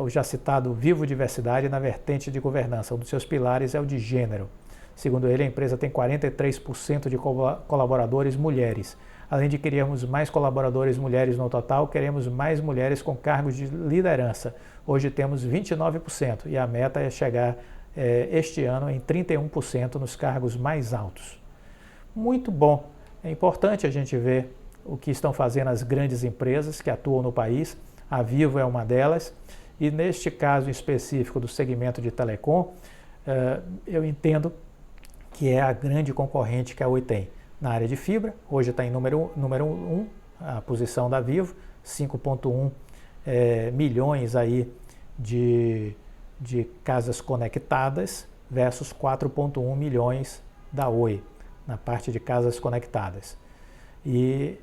Speaker 1: o já citado Vivo Diversidade na vertente de governança. Um dos seus pilares é o de gênero. Segundo ele, a empresa tem 43% de colaboradores mulheres. Além de querermos mais colaboradores mulheres no total, queremos mais mulheres com cargos de liderança. Hoje temos 29% e a meta é chegar este ano em 31% nos cargos mais altos. Muito bom. É importante a gente ver o que estão fazendo as grandes empresas que atuam no país. A Vivo é uma delas. E neste caso específico do segmento de telecom, eu entendo que é a grande concorrente que a Oi tem. Na área de fibra, hoje está em número 1, a posição da Vivo, 5,1 milhões aí de casas conectadas versus 4,1 milhões da Oi, na parte de casas conectadas. E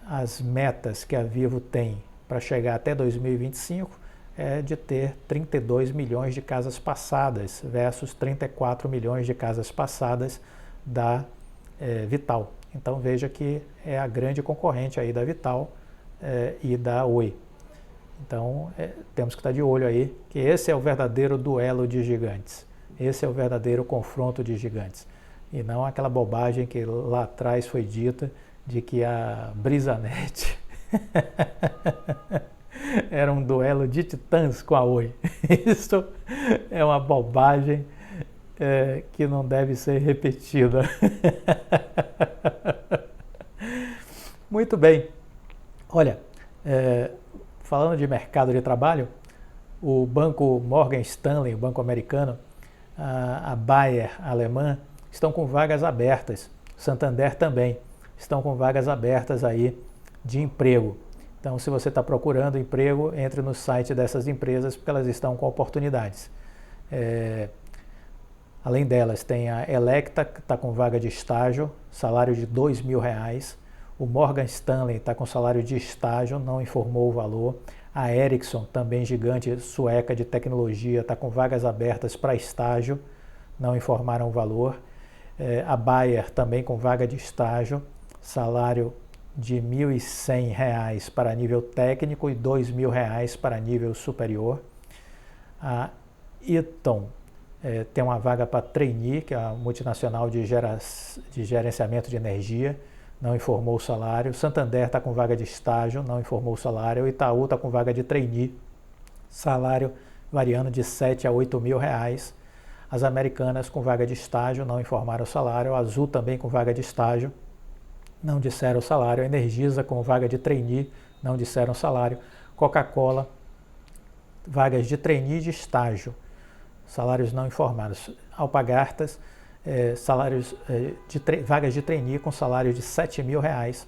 Speaker 1: as metas que a Vivo tem para chegar até 2025 é de ter 32 milhões de casas passadas versus 34 milhões de casas passadas da Vital. Então veja que é a grande concorrente aí da Vital e da Oi. Então temos que estar de olho aí, que esse é o verdadeiro duelo de gigantes. Esse é o verdadeiro confronto de gigantes. E não aquela bobagem que lá atrás foi dita de que a Brisanet era um duelo de titãs com a Oi. Isso é uma bobagem que não deve ser repetida. Muito bem. Olha, falando de mercado de trabalho, o banco Morgan Stanley, o banco americano, a Bayer alemã, estão com vagas abertas. Santander também estão com vagas abertas aí de emprego. Então, se você está procurando emprego, entre no site dessas empresas, porque elas estão com oportunidades. Além delas, tem a Electa, que está com vaga de estágio, salário de R$2.000. O Morgan Stanley está com salário de estágio, não informou o valor. A Ericsson, também gigante sueca de tecnologia, está com vagas abertas para estágio, não informaram o valor. A Bayer, também com vaga de estágio, salário de R$1.100 para nível técnico e R$2.000 para nível superior. A Eaton tem uma vaga para trainee, que é a multinacional de gerenciamento de energia, não informou o salário. Santander está com vaga de estágio, não informou o salário. O Itaú está com vaga de trainee, salário variando de R$7.000 a R$8.000. As Americanas com vaga de estágio, não informaram o salário. A Azul também com vaga de estágio, não disseram o salário. A Energisa com vaga de trainee, não disseram o salário. Coca-Cola, vagas de trainee e de estágio, salários não informados. Alpargatas, vagas de trainee com salário de R$7.000.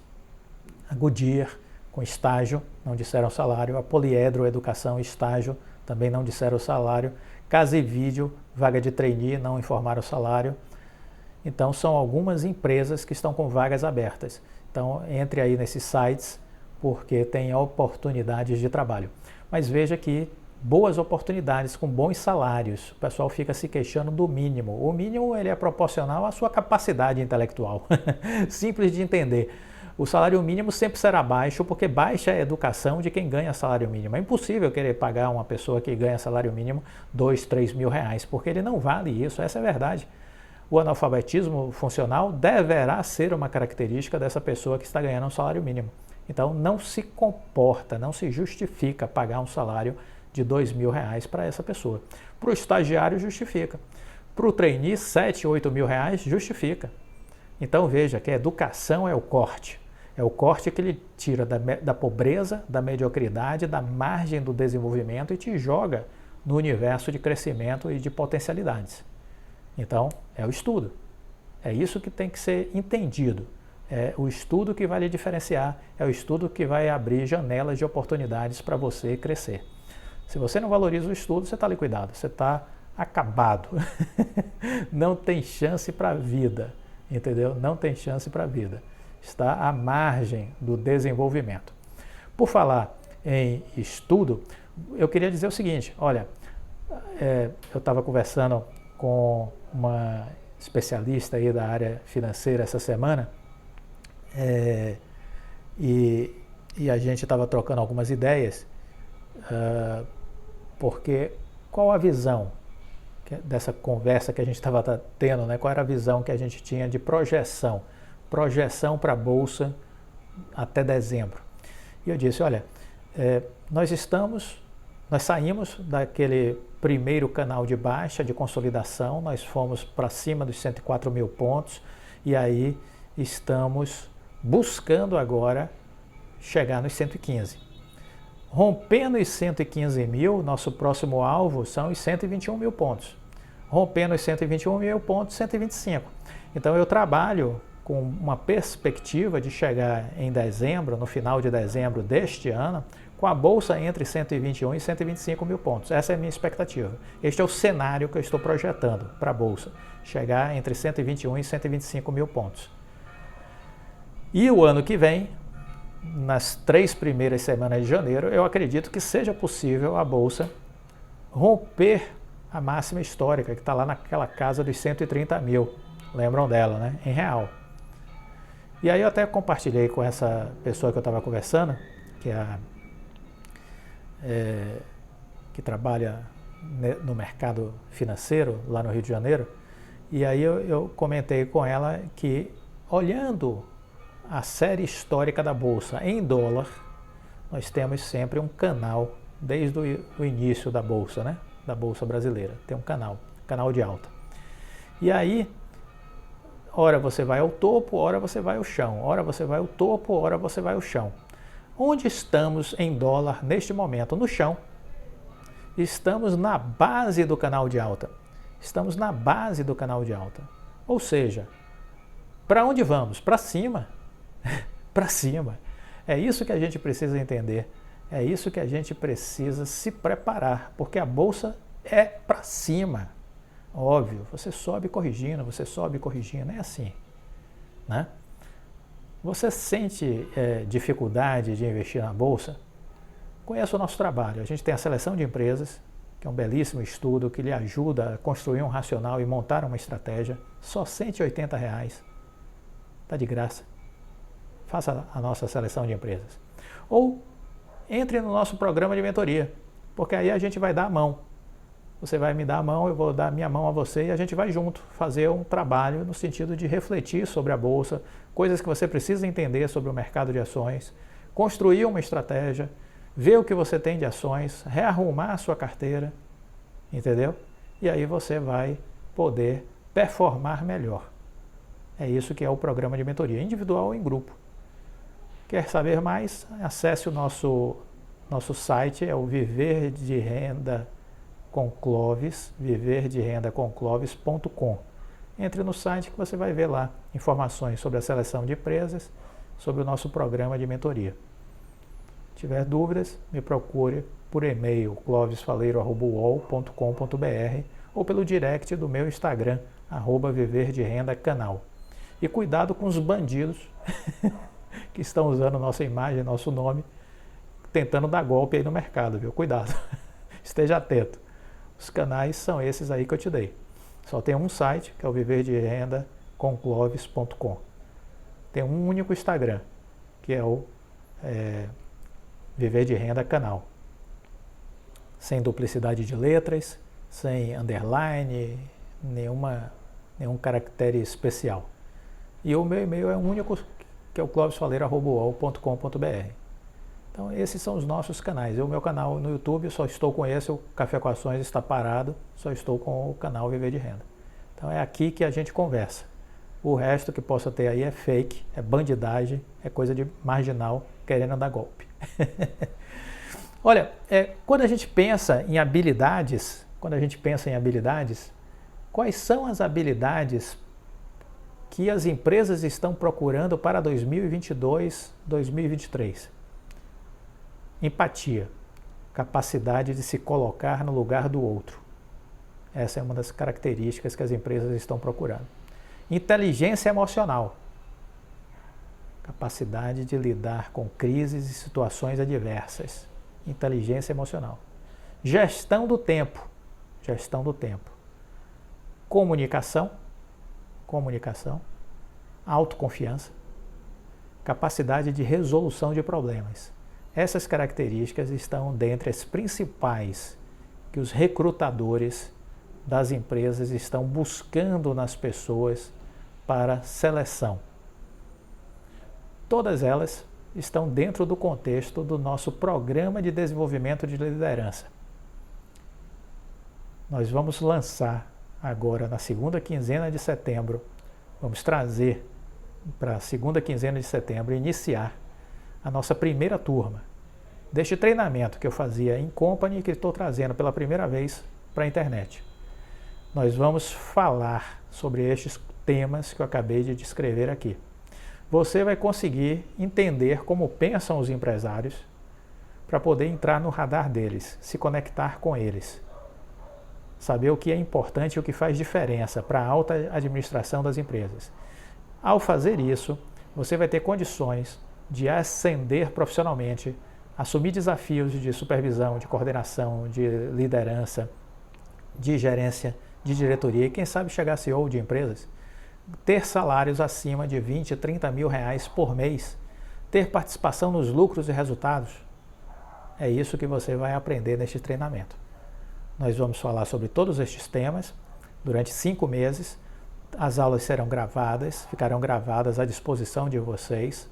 Speaker 1: A Goodyear com estágio, não disseram o salário. A Poliedro Educação estágio, também não disseram o salário. Casa e Vídeo, vaga de trainee, não informaram o salário. Então, são algumas empresas que estão com vagas abertas. Então, entre aí nesses sites, porque tem oportunidades de trabalho. Mas veja que boas oportunidades com bons salários. O pessoal fica se queixando do mínimo. O mínimo ele é proporcional à sua capacidade intelectual. Simples de entender. O salário mínimo sempre será baixo, porque baixa é a educação de quem ganha salário mínimo. É impossível querer pagar uma pessoa que ganha salário mínimo R$2.000, R$3.000, porque ele não vale isso, essa é a verdade. O analfabetismo funcional deverá ser uma característica dessa pessoa que está ganhando um salário mínimo. Então, não se comporta, não se justifica pagar um salário de R$2.000 para essa pessoa. Para o estagiário, justifica. Para o trainee, R$7.000, R$8.000, justifica. Então, veja que a educação é o corte. É o corte que ele tira da pobreza, da mediocridade, da margem do desenvolvimento e te joga no universo de crescimento e de potencialidades. Então, é o estudo. É isso que tem que ser entendido. É o estudo que vai lhe diferenciar, é o estudo que vai abrir janelas de oportunidades para você crescer. Se você não valoriza o estudo, você está liquidado, você está acabado. Não tem chance para a vida, entendeu? Não tem chance para a vida. Está à margem do desenvolvimento. Por falar em estudo, eu queria dizer o seguinte, olha, eu estava conversando com uma especialista aí da área financeira essa semana, e a gente estava trocando algumas ideias, porque qual a visão dessa conversa que a gente estava tendo, né? Qual era a visão que a gente tinha de projeção para a Bolsa até dezembro. E eu disse, olha, nós saímos daquele primeiro canal de baixa, de consolidação, nós fomos para cima dos 104 mil pontos e aí estamos buscando agora chegar nos 115. Rompendo os 115 mil, nosso próximo alvo são os 121 mil pontos. Rompendo os 121 mil pontos, 125. Então eu trabalho com uma perspectiva de chegar em dezembro, no final de dezembro deste ano, com a Bolsa entre 121 e 125 mil pontos. Essa é a minha expectativa. Este é o cenário que eu estou projetando para a Bolsa, chegar entre 121 e 125 mil pontos. E o ano que vem, nas 3 primeiras semanas de janeiro, eu acredito que seja possível a Bolsa romper a máxima histórica, que está lá naquela casa dos 130 mil. Lembram dela, né? Em real. E aí eu até compartilhei com essa pessoa que eu estava conversando, que que trabalha no mercado financeiro lá no Rio de Janeiro, e aí eu comentei com ela que, olhando a série histórica da Bolsa em dólar, nós temos sempre um canal, desde o início da Bolsa, né? Da Bolsa brasileira, tem um canal de alta. E aí, ora você vai ao topo, ora você vai ao chão, ora você vai ao topo, ora você vai ao chão. Onde estamos em dólar neste momento? No chão. Estamos na base do canal de alta. Estamos na base do canal de alta. Ou seja, para onde vamos? Para cima. Para cima. É isso que a gente precisa entender. É isso que a gente precisa se preparar, porque a Bolsa é para cima. Óbvio, você sobe corrigindo, é assim, né? Você sente dificuldade de investir na Bolsa? Conheça o nosso trabalho. A gente tem a seleção de empresas, que é um belíssimo estudo que lhe ajuda a construir um racional e montar uma estratégia. Só R$ 180. Está de graça. Faça a nossa seleção de empresas. Ou entre no nosso programa de mentoria, porque aí a gente vai dar a mão. Você vai me dar a mão, eu vou dar a minha mão a você e a gente vai junto fazer um trabalho no sentido de refletir sobre a Bolsa, coisas que você precisa entender sobre o mercado de ações, construir uma estratégia, ver o que você tem de ações, rearrumar a sua carteira, entendeu? E aí você vai poder performar melhor. É isso que é o programa de mentoria, individual ou em grupo. Quer saber mais? Acesse o nosso site, é o Viver de Renda com Clovis, viverderendaconclovis.com. Entre no site que você vai ver lá informações sobre a seleção de empresas, sobre o nosso programa de mentoria. Se tiver dúvidas, me procure por e-mail clovisfaleiro@uol.com.br ou pelo direct do meu Instagram, @viverderendacanal. E cuidado com os bandidos que estão usando nossa imagem, nosso nome, tentando dar golpe aí no mercado, viu? Cuidado, esteja atento. Os canais são esses aí que eu te dei. Só tem um site, que é o viverderendaconclovis.com. Tem um único Instagram, que é o Viver de Renda Canal. Sem duplicidade de letras, sem underline, nenhum caractere especial. E o meu e-mail é o único, que é o clovisfaleiro@uol.com.br. Então esses são os nossos canais. O meu canal no YouTube, só estou com esse, o Café com Ações está parado, só estou com o canal Viver de Renda. Então é aqui que a gente conversa. O resto que possa ter aí é fake, é bandidagem, é coisa de marginal querendo dar golpe. Olha, quando a gente pensa em habilidades, quais são as habilidades que as empresas estão procurando para 2022, 2023? Empatia, capacidade de se colocar no lugar do outro. Essa é uma das características que as empresas estão procurando. Inteligência emocional, capacidade de lidar com crises e situações adversas. Inteligência emocional. Gestão do tempo. Comunicação. Autoconfiança. Capacidade de resolução de problemas. Essas características estão dentre as principais que os recrutadores das empresas estão buscando nas pessoas para seleção. Todas elas estão dentro do contexto do nosso programa de desenvolvimento de liderança. Nós vamos lançar agora na segunda quinzena de setembro, vamos trazer para a segunda quinzena de setembro, iniciar a nossa primeira turma deste treinamento que eu fazia em company e que estou trazendo pela primeira vez para a internet. Nós vamos falar sobre estes temas que eu acabei de descrever aqui. Você vai conseguir entender como pensam os empresários para poder entrar no radar deles, se conectar com eles. Saber o que é importante e o que faz diferença para a alta administração das empresas. Ao fazer isso, você vai ter condições de ascender profissionalmente, assumir desafios de supervisão, de coordenação, de liderança, de gerência, de diretoria e quem sabe chegar a CEO de empresas, ter salários acima de 20, 30 mil reais por mês, ter participação nos lucros e resultados. É isso que você vai aprender neste treinamento. Nós vamos falar sobre todos estes temas durante 5 meses. As aulas serão gravadas, ficarão gravadas à disposição de vocês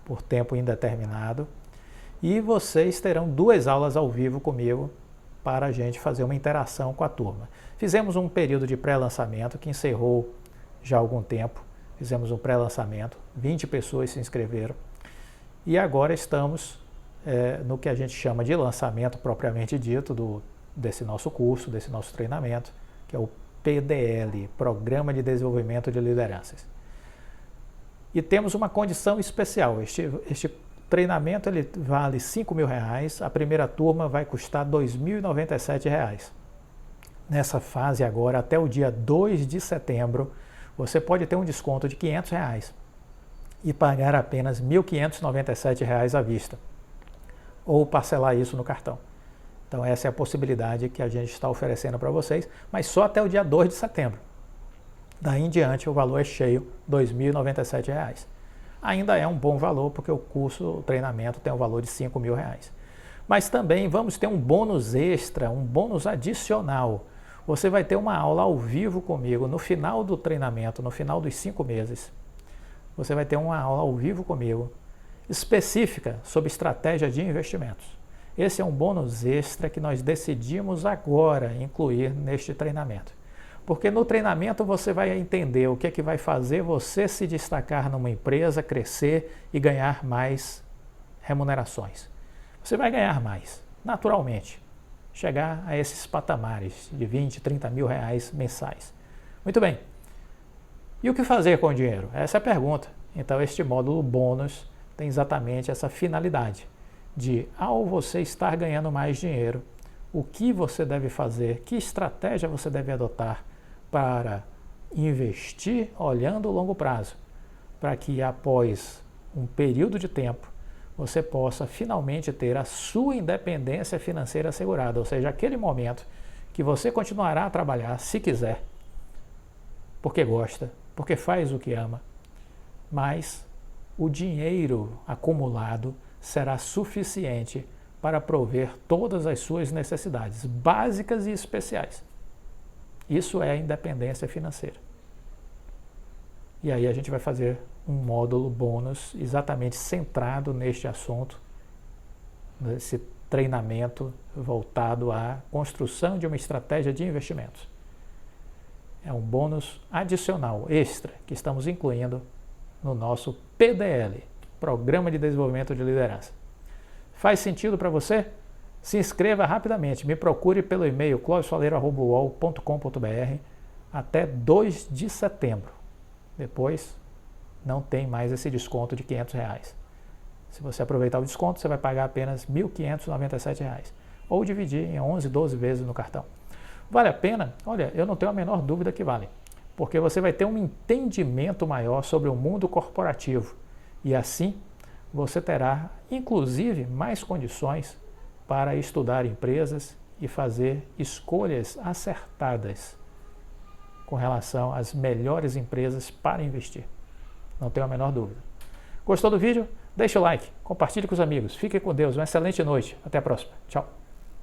Speaker 1: por tempo indeterminado. E vocês terão 2 aulas ao vivo comigo para a gente fazer uma interação com a turma. Fizemos um período de pré-lançamento que encerrou já há algum tempo. Fizemos um pré-lançamento, 20 pessoas se inscreveram. E agora estamos no que a gente chama de lançamento propriamente dito desse nosso curso, desse nosso treinamento, que é o PDL, Programa de Desenvolvimento de Lideranças. E temos uma condição especial. Este treinamento ele vale R$5.000, a primeira turma vai custar R$2.097. Nessa fase agora, até o dia 2 de setembro, você pode ter um desconto de R$500 e pagar apenas R$1.597 à vista, ou parcelar isso no cartão. Então essa é a possibilidade que a gente está oferecendo para vocês, mas só até o dia 2 de setembro. Daí em diante o valor é cheio, R$2.097. Ainda é um bom valor, porque o treinamento tem um valor de R$5.000. Mas também vamos ter um bônus extra, um bônus adicional. Você vai ter uma aula ao vivo comigo no final do treinamento, no final dos 5 meses. Você vai ter uma aula ao vivo comigo, específica sobre estratégia de investimentos. Esse é um bônus extra que nós decidimos agora incluir neste treinamento. Porque no treinamento você vai entender o que é que vai fazer você se destacar numa empresa, crescer e ganhar mais remunerações. Você vai ganhar mais, naturalmente, chegar a esses patamares de 20, 30 mil reais mensais. Muito bem. E o que fazer com o dinheiro? Essa é a pergunta. Então este módulo bônus tem exatamente essa finalidade de, ao você estar ganhando mais dinheiro, o que você deve fazer, que estratégia você deve adotar para investir olhando o longo prazo, para que após um período de tempo você possa finalmente ter a sua independência financeira assegurada, ou seja, aquele momento que você continuará a trabalhar, se quiser, porque gosta, porque faz o que ama, mas o dinheiro acumulado será suficiente para prover todas as suas necessidades básicas e especiais. Isso é independência financeira. E aí a gente vai fazer um módulo bônus exatamente centrado neste assunto, nesse treinamento voltado à construção de uma estratégia de investimentos. É um bônus adicional, extra, que estamos incluindo no nosso PDL, Programa de Desenvolvimento de Liderança. Faz sentido para você? Se inscreva rapidamente, me procure pelo e-mail clodiosoaleiro@uol.com.br até 2 de setembro. Depois não tem mais esse desconto de R$500. Se você aproveitar o desconto, você vai pagar apenas R$ 1.597 ou dividir em 11, 12 vezes no cartão. Vale a pena? Olha, eu não tenho a menor dúvida que vale, porque você vai ter um entendimento maior sobre o mundo corporativo e assim você terá, inclusive, mais condições para estudar empresas e fazer escolhas acertadas com relação às melhores empresas para investir. Não tenho a menor dúvida. Gostou do vídeo? Deixa o like, compartilhe com os amigos. Fique com Deus, uma excelente noite. Até a próxima. Tchau.